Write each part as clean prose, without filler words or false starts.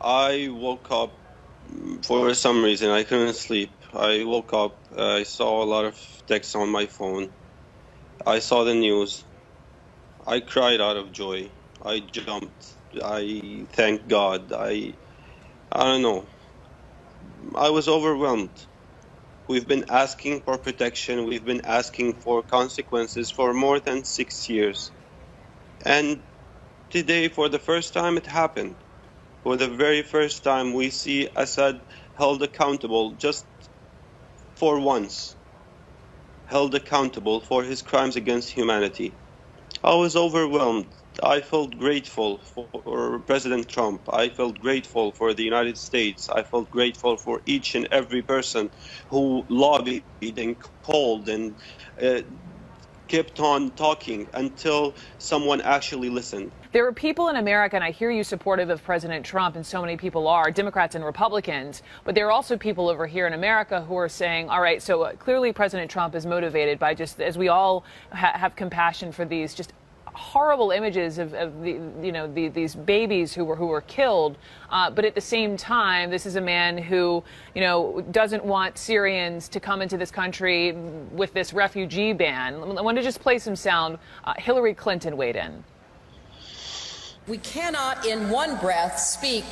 I woke up for some reason. I couldn't sleep. I woke up. I saw a lot of texts on my phone. I saw the news. I cried out of joy. I jumped. I thanked God. I don't know. I was overwhelmed. We've been asking for protection. We've been asking for consequences for more than 6 years. And today, for the first time, it happened. For the very first time, we see Assad held accountable just for once, held accountable for his crimes against humanity. I was overwhelmed. I felt grateful for President Trump. I felt grateful for the United States. I felt grateful for each and every person who lobbied and called and kept on talking until someone actually listened. There are people in America, and I hear you supportive of President Trump, and so many people are, Democrats and Republicans, but there are also people over here in America who are saying, all right, so clearly President Trump is motivated by just, as we all have compassion for these just horrible images of these babies who were killed, but at the same time, this is a man who doesn't want Syrians to come into this country with this refugee ban. I want to just play some sound. Hillary Clinton weighed in. We cannot in one breath speak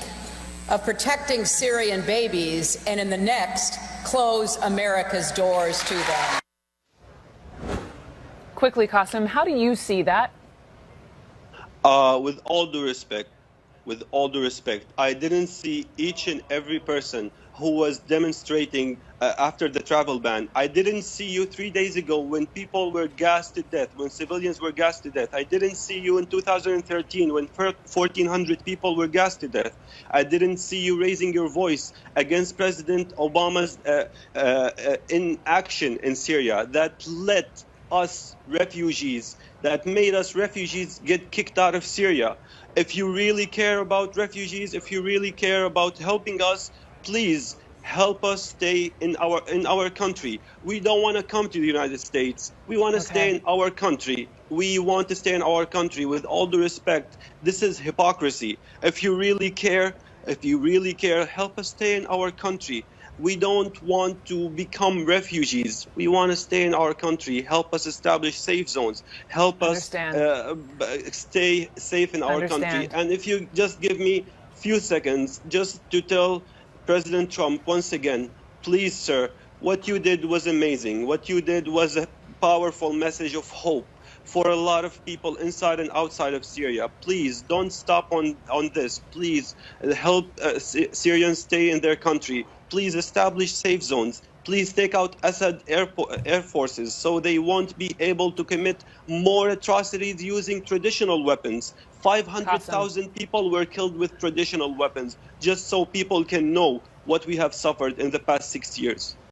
of protecting Syrian babies and in the next close America's doors to them. Quickly, Qasim, how do you see that? With all due respect, I didn't see each and every person who was demonstrating after the travel ban. I didn't see you 3 days ago when people were gassed to death, when civilians were gassed to death. I didn't see you in 2013 when 1,400 people were gassed to death. I didn't see you raising your voice against President Obama's inaction in Syria that led us refugees, that made us refugees get kicked out of Syria. If you really care about refugees, if you really care about helping us, please help us stay in our country. We don't want to come to the United States. We want to stay in our country. We want to stay in our country. With all due respect, this is hypocrisy. If you really care, help us stay in our country. We don't want to become refugees. We want to stay in our country. Help us establish safe zones. Help us stay safe in our country. And if you just give me a few seconds just to tell President Trump once again, please, sir, what you did was amazing. What you did was a powerful message of hope for a lot of people inside and outside of Syria. Please don't stop on this. Please help Syrians stay in their country. Please establish safe zones. Please take out Assad air forces so they won't be able to commit more atrocities using traditional weapons. 500,000 people were killed with traditional weapons, just so people can know what we have suffered in the past 6 years.